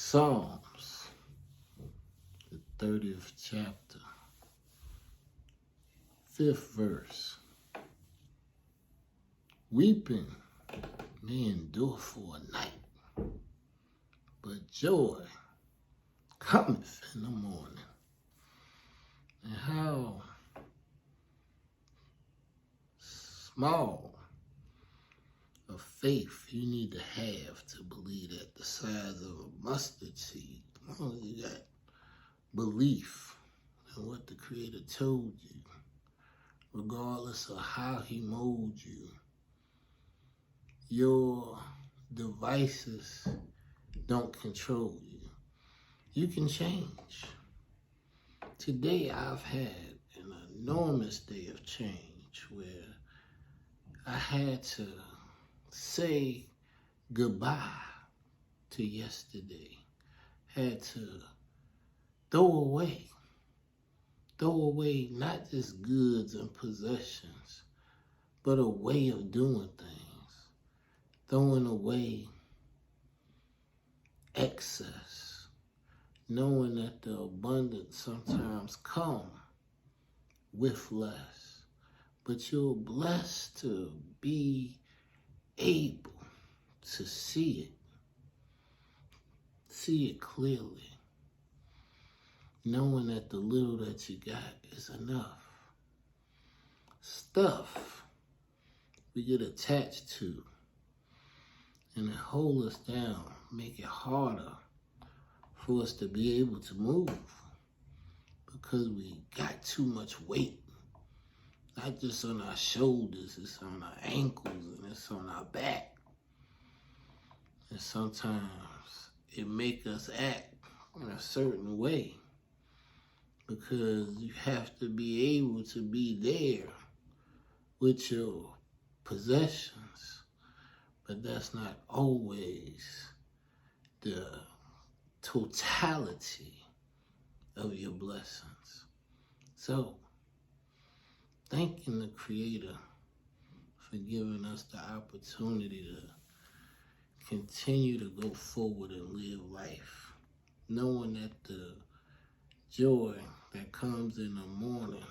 Psalms, the 30th chapter, 5th verse. Weeping may endure for a night, but joy cometh in the morning. And how small of faith you need to have to believe that the size of a mustard seed. As long as you got belief in what the Creator told you, regardless of how He molded you, your devices don't control you. You can change. Today I've had an enormous day of change where I had to say goodbye to yesterday. Had to throw away not just goods and possessions, but a way of doing things. Throwing away excess, knowing that the abundance sometimes come with less, but you're blessed to be able to see it clearly, knowing that the little that you got is enough. Stuff we get attached to and it hold us down, make it harder for us to be able to move because we got too much weight. Not just on our shoulders, it's on our ankles and it's on our back. And sometimes it make us act in a certain way because you have to be able to be there with your possessions. But that's not always the totality of your blessings. So, thanking the Creator for giving us the opportunity to continue to go forward and live life, knowing that the joy that comes in the morning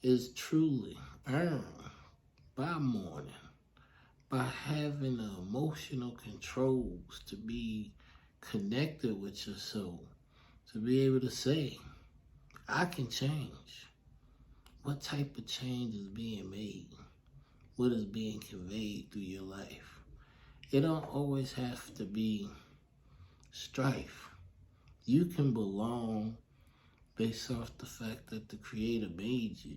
is truly earned by morning, by having the emotional controls to be connected with your soul, to be able to say, I can change. What type of change is being made? What is being conveyed through your life? It don't always have to be strife. You can belong based off the fact that the Creator made you.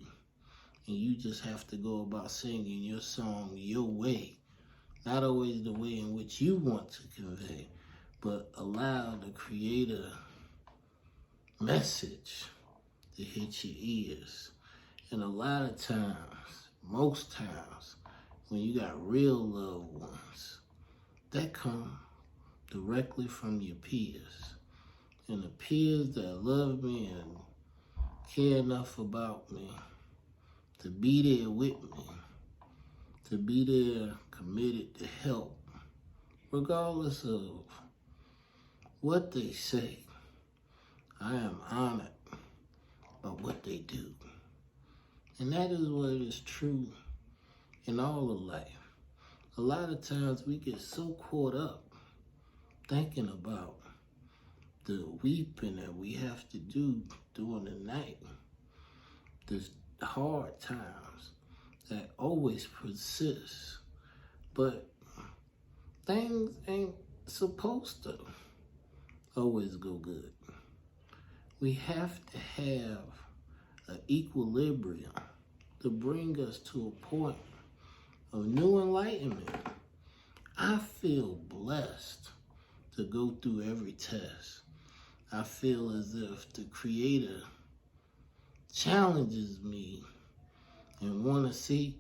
And you just have to go about singing your song your way. Not always the way in which you want to convey, but allow the Creator message to hit your ears. And a lot of times, most times, when you got real loved ones, that come directly from your peers. And the peers that love me and care enough about me to be there with me, to be there committed to help, regardless of what they say. I am honored by what they do. And that is what is true in all of life. A lot of times we get so caught up thinking about the weeping that we have to do during the night, the hard times that always persist, but things ain't supposed to always go good. We have to have an equilibrium to bring us to a point of new enlightenment. I feel blessed to go through every test. I feel as if the Creator challenges me and want to see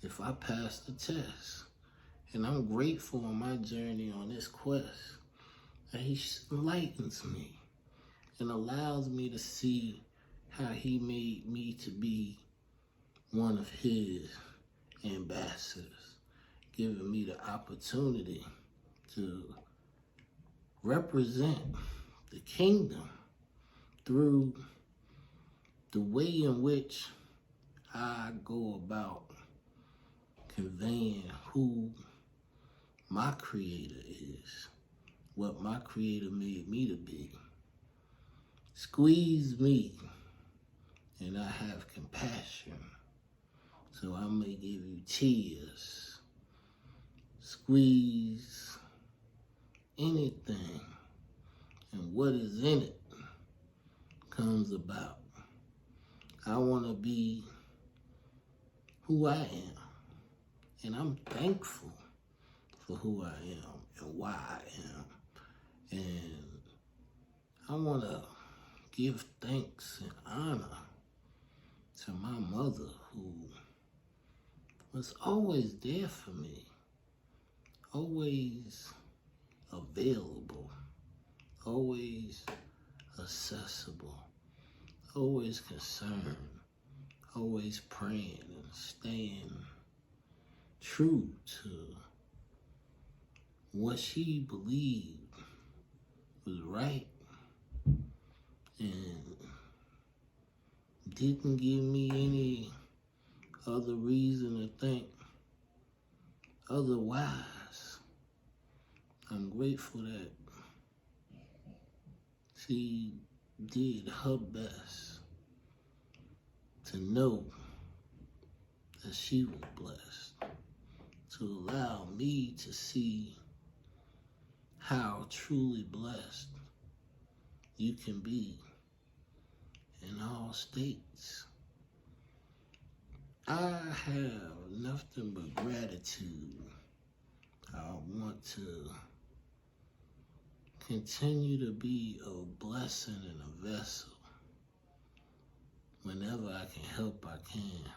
if I pass the test. And I'm grateful on my journey on this quest that He enlightens me and allows me to see how He made me to be one of His ambassadors, giving me the opportunity to represent the kingdom through the way in which I go about conveying who my creator is, what my creator made me to be. Squeeze me, and I have compassion, so I may give you tears. Squeeze anything, and what is in it comes about. I want to be who I am, and I'm thankful for who I am and why I am. And I want to give thanks and honor to my mother, who was always there for me, always available, always accessible, always concerned, always praying and staying true to what she believed was right, and didn't give me any other reason to think otherwise. I'm grateful that she did her best to know that she was blessed, to allow me to see how truly blessed you can be in all states. I have nothing but gratitude. I want to continue to be a blessing and a vessel. Whenever I can help, I can.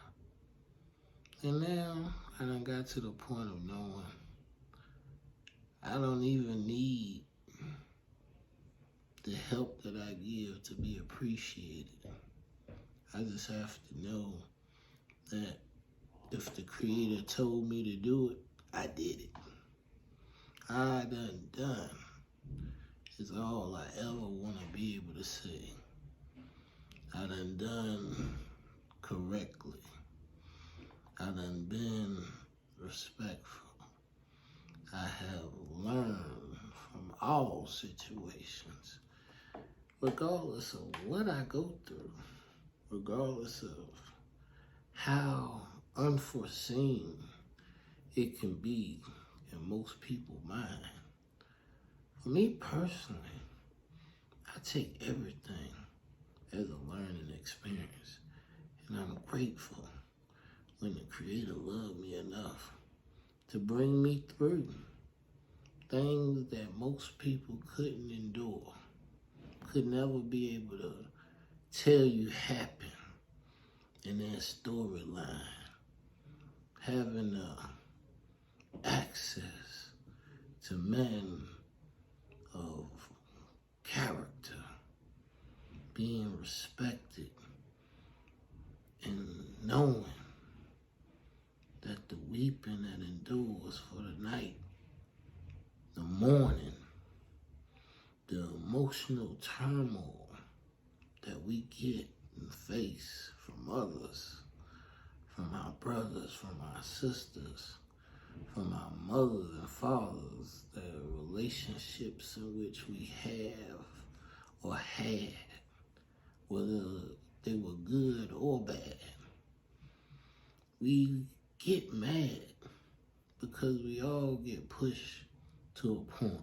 And now I done got to the point of knowing I don't even need the help that I give to be appreciated. I just have to know that if the Creator told me to do it, I did it. I done is all I ever want to be able to say. I done correctly. I done been respectful. I have learned from all situations, regardless of what I go through, regardless of how unforeseen it can be in most people's mind. For me personally, I take everything as a learning experience, and I'm grateful when the Creator loved me enough to bring me through things that most people couldn't endure, could never be able to tell you happened in their storyline. Having access to men of character, being respected, and knowing that the weeping that endures for the night, the mourning, the emotional turmoil that we get and face from others, from our brothers, from our sisters, from our mothers and fathers, the relationships in which we have or had, whether they were good or bad. We get mad because we all get pushed to a point.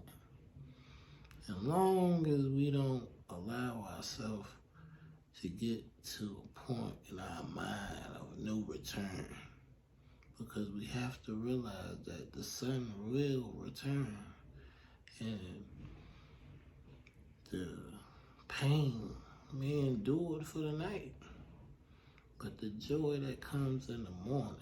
As long as we don't allow ourselves to get to a point in our mind of no return, because we have to realize that the sun will return, and the pain may endure for the night, but the joy that comes in the morning,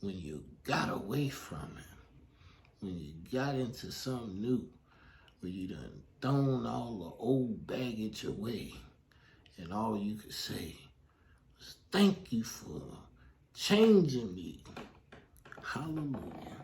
when you got away from it, when you got into something new, when you done thrown all the old baggage away, and all you could say was, thank you for changing me. Hallelujah.